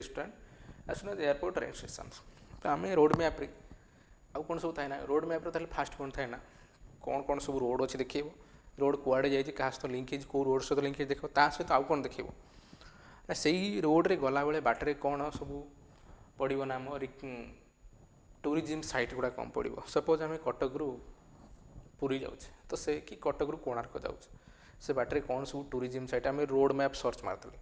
Restaurant as soon as airport train station तो आम road map रे आउ कौन सब थाए ना रोड मैप रे फास्ट कौन थाए ना कौन कौन सब रोड अच्छे देखेब रोड कुआड़े जाइए क्या सहित लिंकेज कौ रोड सहित लिंकेज देख ता सहित आउ कौन देखेब ना से रोड रे गला बेले बाटर कौन सब पड़ो ना आम टूरिज्म साइट गुड़ा कम पड़ो सपोज आम कटक रु पुरी जाऊे तो से कि कटक रु कोणार्क जाऊे से बाटर कौन सब टूरिज्म साइट आम रोड मैप सर्च मारते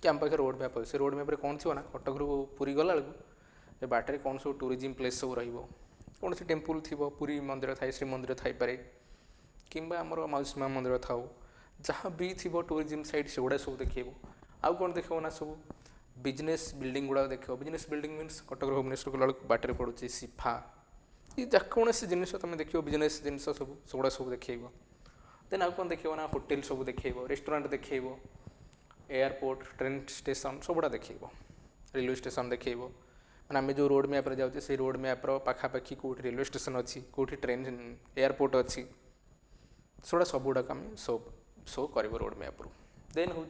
कि आम पाखे रोड मैप अच्छे से रोड मैप कौन थी ना कटक रु पुरी गला बेलू बाटर कौन सब टूरिज्म प्लेस सब रोन से टेम्पल थी पुरी मंदिर थाए श्री मंदिर थाईपे कि आमर मौसी माँ मंदिर था जहाँ भी थी टूरिज्म साइट से गुड़ा सब देखेब आउ कौन देख ना सब बिजनेस बिल्डिंग गुड़ा देख business building means Cuttack Bhubaneswar गला बाटर पड़ुची सिफा ये जेकोसी जिन तुम देख बिजनेस जिन सब सेगुड़ा सब देखेब देन आउ कौन देखना होटेल सब देखेब रेस्टोरेंट देखेब एयरपोर्ट ट्रेन स्टेशन सबुड़ा देखेब रेलवे स्टेशन देखेब मैंने आम जो रोड मैप जाऊे से रोड मैप्र पाखापाखि कौट रेलवे स्टेशन अच्छी कौट ट्रेन एयरपोर्ट अच्छी सेगुड़ा सब गुड़ाक आम शो कर रोड मैप रू देन हूँ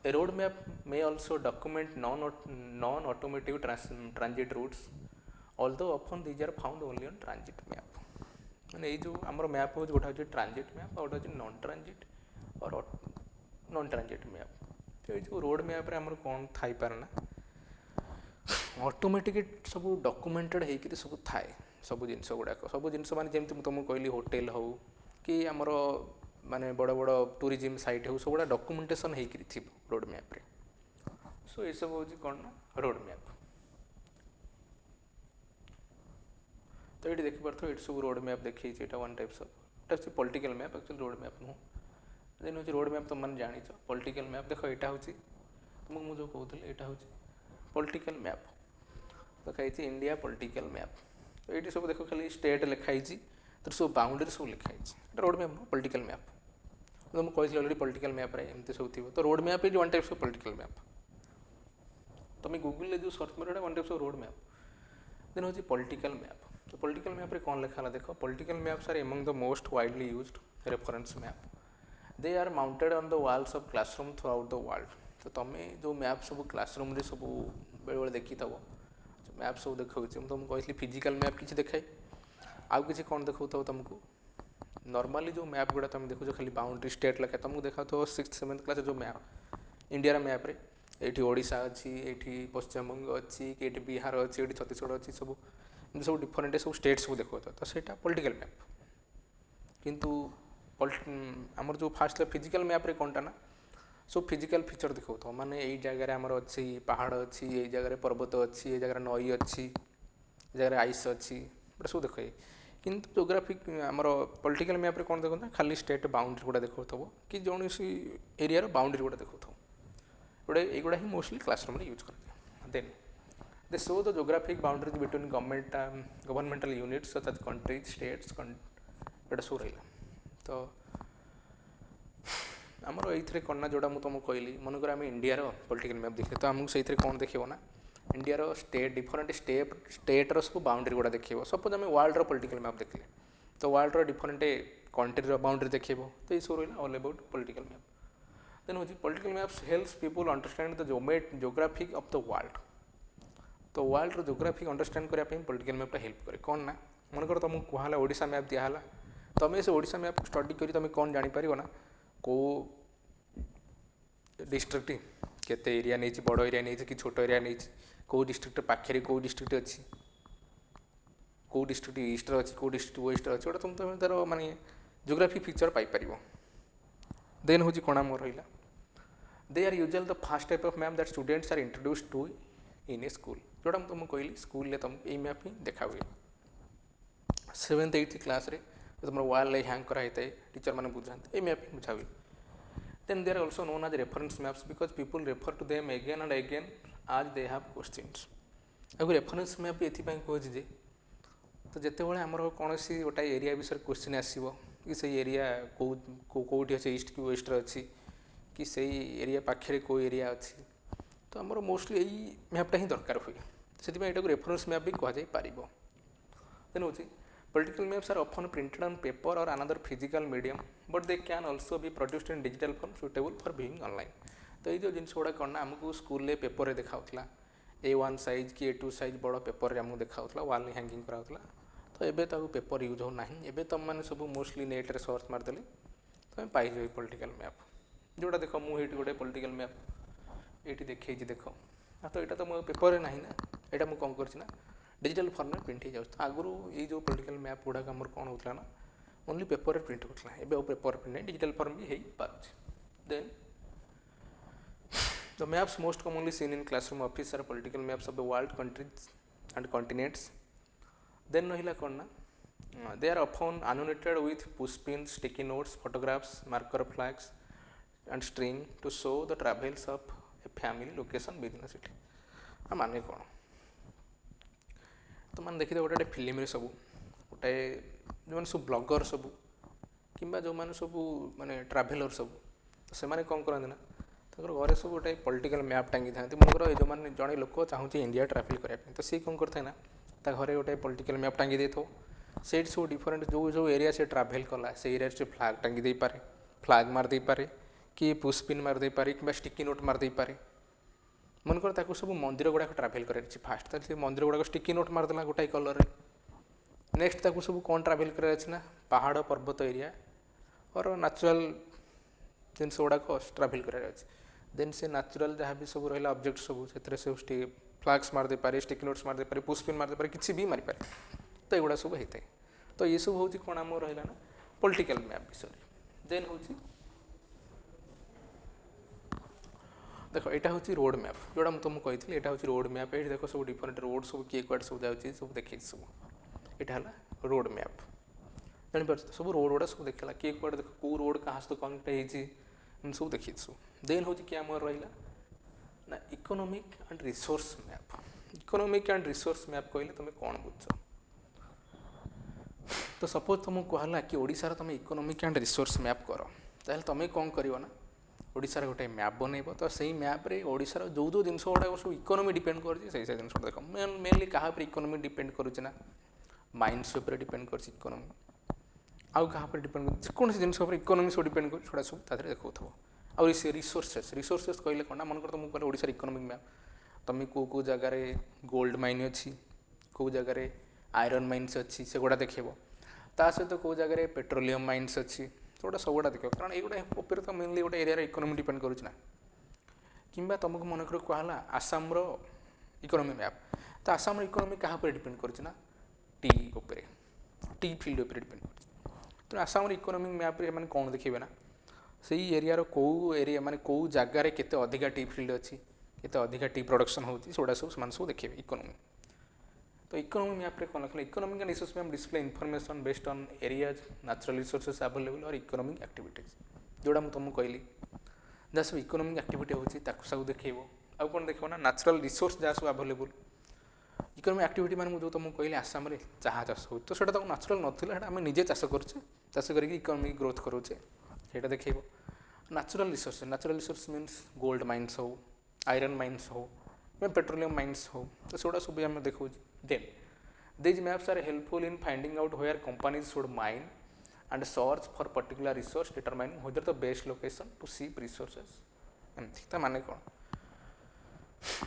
a road map may also document non automotive transit routes although often these are found only on transit map मैंने ये जो आम मैप हो गोटे हूँ ट्रांजिट मैप और गोटे नॉन ट्रांजिट और नॉन ट्रांजिट मैप तो ये रोड मैप रे आमर कौन थाई पारे ना ऑटोमेटिक सब डॉक्यूमेंटेड होकर सब थाए सब जिन गुड़ाक सब जिन मैंने जमी तुमको कहली होटेल हो कि आमर माने बड़ बड़ टूरिज्म साइट हो सब गुड़ा डॉक्यूमेंटेशन होकर थी रोड मैप रे सो ये सब हूँ कौन ना रोड मैप तो ये देखिपार ये सब रोड मैप देखी one types of political map actually road map नुह देन हूँ रोड मैप तुम जान पॉलिटिकल मैप देख यहाँ हूँ तुमको मुझे कहूँ यहाँ हूँ पॉलिटिकल मैप लिखाई इंडिया पॉलिटिकल मैप तो ये सब देख खाली स्टेट लिखाई तो सब बाउंड्री सब लिखाई रोड मैप नुह पॉलिटिकल मैप तो मुझे कही अलरेडी पॉलिटिकल मैप रे एमती सब थी तो road map is one types of political map तुम गूगल जो सर्च मार one types of road map then हूँ पॉलिटिकल मैप तो पॉलिटिकल मैप रे कौन लिखा देख political maps are among the most widely used reference map they are mounted on the walls of classroom throughout the world तो तुम्हें जो map सब क्लासरूम रे सब बेले बेले देखी थो जो मैप सब देखा तुमको कहली फिजिकल मैप किसी देखाई आउ कि कौन देखा तुमको नॉर्मली जो मैप गुड़ा तुम देखो खाली बाउंड्री स्टेट लगे तुमको देखा तो 6th 7th क्लास जो मैप इंडिया मैप रे ये ओडिशा अच्छी ये पश्चिमबंग अच्छी कि बिहार अच्छी ये छत्तीसगढ़ अच्छी सब सब डिफरेंट सब स्टेट सब देखो तो सेटा पॉलिटिकल मैप किंतु आमर जो फास्ट फिजिकल मैप रे कौनटा ना सब फिजिकल फीचर देखो तो माने यही जगह आमर अच्छी पहाड़ अच्छी यही जगह पर्वत अच्छी ये जगह नई अच्छी जगह आइस अच्छी बड़ा सब देख किंतु जोग्राफिक आमर पॉलिटिकल मैप रे कौन देखो ना खाली स्टेट बाउंड्री गुड़ा देखो कि कौन एरिया बाउंड्री गुड़ा देखो गोटे युवा ही मोस्टली क्लासरूम यूज कर then they show the geographic boundaries between governmental units such as countries states ये शो रहा तो आमर ये कौन ना जोड़ा मुझे तुमको कहली मनकर आम इंडिया पॉलिटिकल मैप देखिए तो आमको से कौन देखो ना इंडिया स्टेट डिफरेंट स्टेट सब बाउंड्री गुड़ा देखो सपोज आम वर्ल्ड पॉलिटिकल मैप देखिए तो वर्ल्ड डिफरेंट कंट्री बाउंड्री देखो तो ये सब रहा all about political map then हूँ political maps helps people understand the geographic of the world तो वर्ल्ड जोग्राफिक अंडरस्टैंड करने पॉलिटिकल मैप हेल्प करे कौन ना मनकर तुमको कहला ओडिशा मैप दिहला तुम्हें से ओडिशा मैप स्टडी करी तुम कौन जापर ना कौ डिस्ट्रिक्ट केते एरिया नहीं बड़ एरिया नहीं कि छोट एरिया नहीं कौ डिस्ट्रिक्ट पाखे कौ डिस्ट्रिक्ट अच्छी कौ डिस्ट्रिक्ट ईस्ट अच्छी कौ डिस्ट्रिक्ट वेस्ट अच्छी गोटे तुम तार माने जोग्राफी फीचर पाइपर देन हूँ कौन मोर रहा they are usual the first type of map that students are introduce to in a school जोटा तुमको कहली स्कूल तुमको ये मैप ही देखा हुए 7th 8th क्लास रे तुम वाल हैंग कराई टीचर मैंने बुझाते ये मैप ही बुझा हुए then they are also known as reference maps because people refer to them again and again as they have questions आगे रेफरेन्स मैप ये कहे तो जिते बड़े आमर कौन सी गोटे एरिया विषय क्वेश्चन आसो कि से एरिया कौटी अच्छे ईस्ट कि वेस्ट अच्छी कि से एरिया पाखे कौ एरिया अच्छी तो आमर मोस्टली यही मैपटा ही दरकार हुए से यहाँ रेफरेन्स मैप भी कहुपर देन हूँ Political maps are often printed on paper or another physical medium, but they can also be produced in digital form suitable for viewing online. तो ये जो जिनस गुड़ा कौन ना आमको स्कूल पेपर देखा A1 साइज कि A2 साइज बड़ पेपर आमको देखा वाल हैंगिंग कराला तो ये पेपर यूज होना एवं तुम मैंने सब मोस्टली नेट सर्च मारदेले तुम पाइज पॉलिटिकल मैप जोड़ा देख मुझे गोटे पॉलिटिकल मैप ये देखी देख हाँ तो यहाँ तो मो पेपर ना ना यहाँ मुझे कौन करना डिजिटल फॉर्म में प्रिंट हो जाए आगु ये जो पॉलिटिकल मैप गुड़ाक आम कौन होता ना ओनली पेपर प्रिंट होता है पेपर प्रिंट नहीं डिजिटल फॉर्म भी हो पारे then the maps most commonly seen in classroom office are political maps of the world countries and continents then rahila kon na they are often annotated with push pins sticky notes photographs marker flags and string to show the travels of a family location within a city माने कौन तो मैंने देखिए गोटे film रे सब गोटे जो मैंने सब ब्लॉगर सब कि जो मैंने सब माने ट्राभेलर सब तो से माने कौन करते ना घर सब गोटे पॉलिटिकल मैप टांगी था मनकर जो मैंने जड़े लोक चाहूँगी इंडिया ट्राभेल करने तो सी कौन करता ना घरे गोटे पॉलिटिकल मैप टांगी दे थो से सब डिफरेंट जो जो एरिया से ट्राभेल कला से एरिया से फ्लैग टांगी दे पारे फ्लैग मारदे पारे कि पुष्पिन मारदे पारे कि स्टिकी नोट मारदे पारे मनकर ताकू सब मंदिर गुड़ाक ट्राभेल कर फास्ट तो मंदिर गुड़ाक स्टिकी नोट मारदेला गोटाए कलर नेक्स्ट ताकू सब कौन ट्राभेल कर पहाड़ पर्वत एरिया और नेचुरल जिनस गुड़ाक ट्राभेल कर देन से नेचुरल जहाँ भी सब रहा ऑब्जेक्ट सब से फ्लैग्स मारदे पारे स्टिकी नोट्स मारदे पारे पुष्पिन मारदे पारे किसी भी मारी पारे तो युवा सब होता है तो ये सब हूँ कौन आम रहा ना पॉलिटिकल मैप विषय देन हूँ देख यहाँ हूँ रोड मैप जोड़ा मुझे तुमको कही यहाँ हूँ रोड मैप ये देख सब डिफरेंट रोड सब किए कड़े सब जाऊँगी सब देखी सब यहाँ है रोड मैप जापर सब रोड गुड़ा सब देखला किए कड़े देख कौ रोड कहाँ सहित कनेक्ट होती सब देखी सब देन हूँ कि आम रहा ना economic and resource map economic and resource map कहले तुम कौन बुझ तो सपोज तुमको कहला कि ओडिशार तुम इकोनॉमिक एंड रिसोर्स मैप कर ताहले तुम कौन कर ना ओडिशार गोटे मैप बनइब तो सही मैप रे ओडिशार जो जो जिन गुड़ा सब इकोनॉमी डिपेंड कर जिन देख मेनली क्या इकोनॉमी डिपेंड करुच्चे माइंस डिपेंड कर इकोनॉमी आउ क्या डिपेंड कर जेकोसी जिन इकोनॉमी सब डिपेंड कर छोड़ा सब तादेह देखा आ रिसोर्सेस कहले कौन मन कर तुमको कहले ओडिशार इकोनॉमिक मैप तुम कौ जगार गोल्ड माइन अच्छी कौ जगार आयरन माइन्स अच्छी से गुड़ा देखेब ता सहित कौ जगार पेट्रोलियम माइन्स अच्छी गोटा सब गुड़ा देख कारण ये तो मेनली गोटे एरिया इकोनॉमी डिपेंड करुच्चा कि तुमको मन कर कहला आसाम इकोनॉमी मैप तो आसाम इकोनॉमी क्या डिपेंड करुच्चा टी फील्ड उपर डिपेंड कर तो आसाम इकोनॉमिक मैप रे मैंने कौन देखिए ना से एरिया कौ एरिया माने कौ जगार केते अधिका टी फील्ड अच्छी केते अधिका टी प्रोडक्शन होती सेगुड़ा सब देखिए इकोनॉमी तो इकोनॉमी मैप रे कौन लिखा economic and resource map display information based on areas natural resources available और इकोनॉमिक एक्टिविटीज जोड़ा मुझे तुमको कहली जहाँ सब इकोनॉमिक एक्टिविटी होती सब देखो आउ कौन देख ना नेचुरल रिसोर्स जहाँ सब अवेलेबल इकोनॉमिक एक्टिविटी मैंने जो तुमको कहली आसाम रे चाह चाष हो तो सेटा नेचुरल नाला आम निजे चाष करुचे चाष करके इकोनॉमिक ग्रोथ करुचे सेटा देखो natural resource means gold mines हो आयरन माइन्स हो पेट्रोलियम माइन्स हो तो सेगुड़ा सब आम देखा then these maps are helpful in finding out where companies should mine and search for particular resource determining whether the best location to ship resources एमती ता माने कौन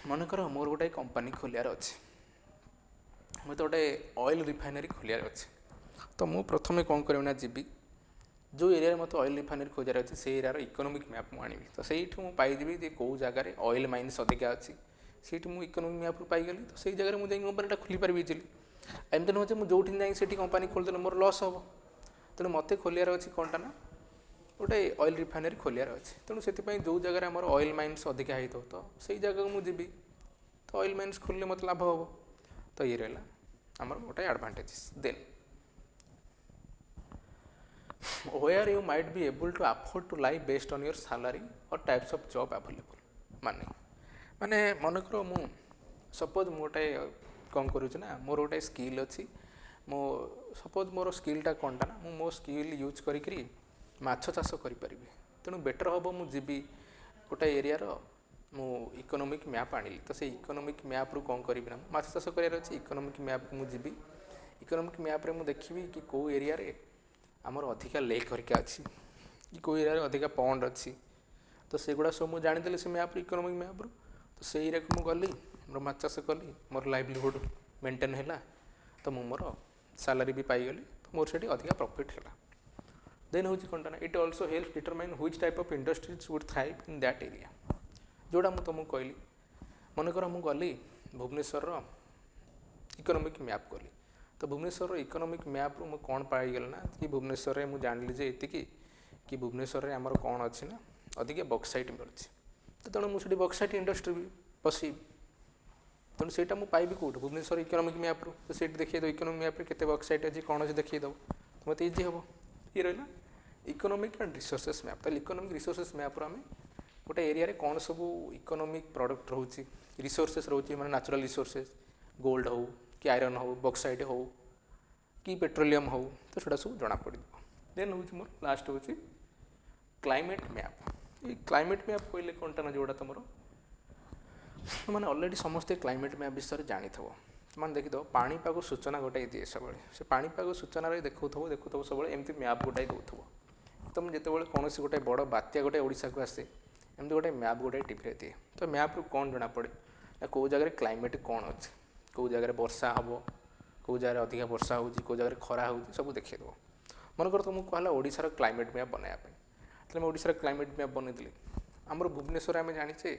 मन कर मोर गोटे कंपनी खोलियार अच्छे मत गोटे ऑयल रिफाइनरी खोलियार अच्छे तो मुझे प्रथम कौन करना जीवी जो एरिया मत ऑयल रिफाइनरी खोजार अच्छे से एरिया इकोनॉमिक मैप मुझे आनी तो से पाइबी कौ जगार ऑयल माइन्स अधिका अच्छी से मुझे इकोनॉमिक मैप पाईगली तो से जगह मुझे कंपनीटा खोली पारि इजिली एमती नुहे मुझे जो जाइए कंपनी खोलदेले मोर लस हम तेणु मत खोलियार अच्छी कौनटा ना गोटे ऑयल रिफाइनरी खोलियार अच्छे तेणु से जो जगह आम ऑयल माइन्स अधिका हो तो से जगह मुझे जीवी तो ऑयल माइन्स खोलिले मत लाभ हम तो ये रहा आमर गोटे एडभांटेजेस then where you might be able to afford to live based on your salary or types of job available माने मन कर मु सपोज मोटे कौन करुच्छे मोर गोटे स्किल अच्छी मो सपोज मोर स्किलटा कौनटा ना मो स्किल यूज करी माछ चाष करी तेणु बेटर हम मु जीवी गोटे एरिया मु इकोनॉमिक मैप आनिली तो से इकोनॉमिक मैप रु कौन करी ना माछ चाष करार अच्छे इकोनॉमिक मैप को मुझे इकोनॉमिक मैप रे मु देखी कि कौ एरिया रे आमर अधिका लेक हरिका अच्छी कि कौ एरिया अधिका पॉन्ड अच्छी तो सेगुड़ा सब मुझे जानीदेली से मैप्रु इकोनोमिक मैप्रु तो से एरिया को मुझे गली मोर माछ चाष कली मोर लाइवलीहुड मेंटेन है तो मुझे मोर सैलरी भी पाईगली तो मोर से अधिका प्रॉफिट है देन हूँ कौन ना it also help determine which type of industries would thrive in that area जोड़ा मुझे तुमको कहली मनकर मुझे गली भुवनेश्वर इकोनोमिक मैप कली तो भुवनेश्वर इकोनोमिक मैप्रु मुझे कौन पाईगली ना कि भुवनेश्वर में मुझे जानली जे एतिकी कि भुवनेश्वर में आमर कौन अच्छी ना अधिक बक्साइट मिलूँ तो तेणु मुझे बक्साइट इंडस्ट्री भी पशि तेणु से पाइबी कौट भुवनेश्वर इकोनोमिक मैप्रु तो से देखिए दो इकोनोमिक मैप्रे केते बक्साइट अच्छी कौन अच्छी देखिए दो तो मत इजी हम ये रहा इकोनोमिक एंड रिसोर्सेस मैप तो इकोनोमिक रिसोर्सेस मैप्रु आम गोटे एरिया कौन सब इकोनोमिक प्रोडक्ट रोचे रिसोर्सेस रोचे माने नेचुरल रिसोर्सेस गोल्ड हो कि आयरन हो बक्साइट हो कि पेट्रोलियम हो तो सेटा सब जना पड़ देन हूँ मोर लास्ट हूँ क्लाइमेट मैप ये क्लाइमेट मैप कहले कौनटा ना जोड़ा तुम मैंने अलरेडी समस्ते क्लाइमेट मैप विषय जानी थो मैंने देखी दो पाणीपाग सूचना गोटाए दिए सब से पाणीपाग सूचना देखु सब एमती मैप गोटाए दौथो तुम जिते कौन गोटे बड़ बात्या गोटे ओडिशा को आसे एमती गोटे मैप गोटाए टीवी दिए तो मैप्रु कौन जना पड़े ना कौ जगह क्लाइमेट कौन अच्छे कौ जगह वर्षा हम कौ जगह अधिक वर्षा हो कौ जगह खरा हो सब देखिए मनकर तुमको कहला ओडिशार क्लाइमेट मैप बनाया तो मैं ओडिशार क्लाइमेट मैप बनईली आमर भुवनेश्वर आम जाचे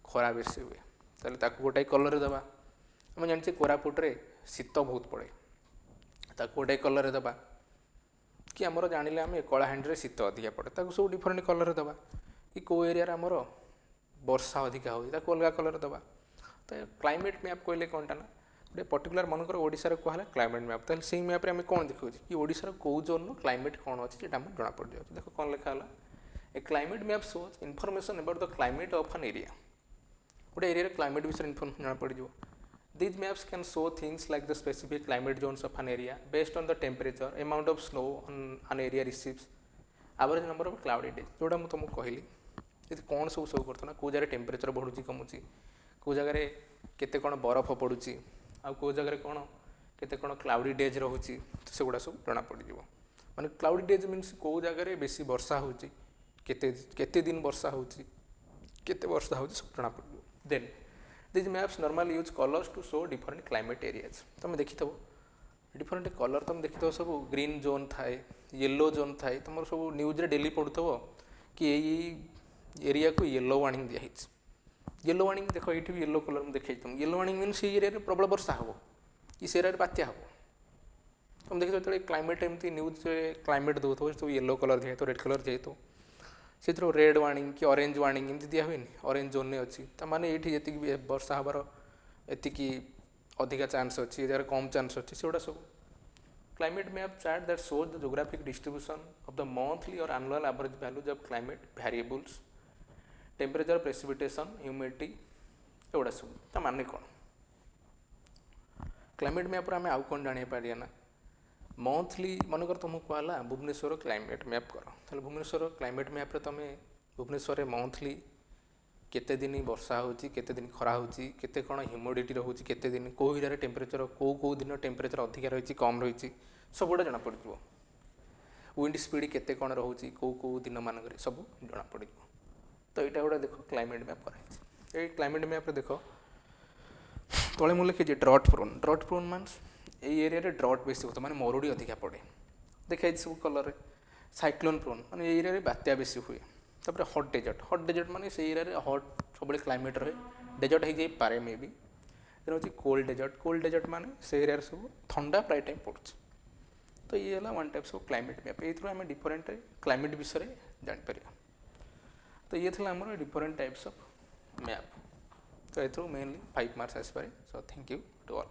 खरा बेसी हुए ताले गोटाए कलर दबा आम जाचे कोरापुटे शीत बहुत पड़े गोटाए कलर दबा कि आमर जानिले आम कलाहांडी शीत अधिका पड़े सब डिफरेंट कलर दबा कि कौ एरिया आमर वर्षा अधिका हो अलग कलर दबा तो क्लाइमेट मैप कहले कौनटा ना गोटे पर्टिकुलर मनकर ओडिशार कहला क्लाइमेट मैप तो से मैप्रे आम कौन देखा कि ओडिशार कौ जोन क्लाइमेट कौन अच्छे जना पड़ जाए देख कौन लिखा है a climate map shows information about the climate of an area गोटे एरिया क्लाइमेट विषय इनफॉरमेशन जना पड़ जाए these maps can show things like the specific climate zones of an area based on the temperature amount of snow on an area receives average number of cloudy days जोड़ा मुझे तुमको कहली ये कौन सब करता ना कौ जगह टेम्परेचर बढ़ुची कमुची कौ जगह केते कौन बरफ पड़ुची आ कौ जगह कौन केते कौन क्लाउडी डेज रोचे तो सेगुड़ा सब जना पड़ माने क्लाउडी डेज मीन्स कौ जगह बेसी वर्षा होची केते दिन वर्षा होची केते वर्षा होची सब जना पड़ then these maps normally use colours to show different climate areas तुम देखी डिफरेंट कलर तुम देखी सब ग्रीन जोन थाए येलो जोन थाए तुम सब न्यूज रे डेली पढ़ुव कि यही एरिया को येलो वार्निंग दिखाई येलो वार्निंग देख ये भी येलो कलर में देखी तुम येलो वार्निंग मीन से एरिया प्रबल वर्षा हम कि से एरिया बात्या हम तुम देखो जो क्लाइमेट एमती न्यूज क्लाइमेट दौथ सब येलो कलर दिखाई तो रेड कलर दिखाई तो से रेड वार्निंग कि ऑरेंज वार्निंग एमती दिया हुए ऑरेंज जोन में अच्छी ताने ये जी भी वर्षा हबार एति अधिका चांस अच्छी जगह कम चांस अच्छी से सब climate map chart that shows the geographic distribution of the monthly और annual average values of climate variables temperature precipitation humidity एगुड़ा सब ता माने कौन क्लाइमेट मैप आम आउ कौन जानी पारिया ना मंथली मनकर तुमको कहला भुवनेश्वर क्लाइमेट मैप कर तो भुवनेश्वर क्लाइमेट मैप्रे तुम भुवनेश्वर मंथली केते दिन वर्षा होची केते दिन खरा होची केते कौन ह्यूमिडिटी रोचे केते दिन कौ एरिया टेम्परेचर कौ दिन टेम्परेचर अधिका रही कम रही सब गुड़ा जना पड़ विंड स्पीड केते कौन रोचे कौ दिन मानक सब जना पड़ तो यहाँ गोटे देख क्लाइमेट मैप कर क्लाइमेट मैप देख तले मुझे लिखी ड्रट प्रोन मानस ये एरिया ड्रट बेसी होता माने मरुड़ी अधिका पड़े देखा सब कलर साइक्लोन प्रोन माने एरिया बात्या बेसी हुए तापर हट डेजर्ट माने से एरिया हट सब क्लाइमेट रहे डेजर्ट हो जाए पारे मे भी हूँ कोल्ड डेजर्ट माने से एरिया सब ठंडा प्राय टाइम पड़े तो ये है one types of climate map ये आम डिफरेंट क्लाइमेट विषय जापर तो ये थी आमर डिफरेंट टाइप्स ऑफ मैप तो ये मेनली 5 मार्क्स आसपे so thank you to all.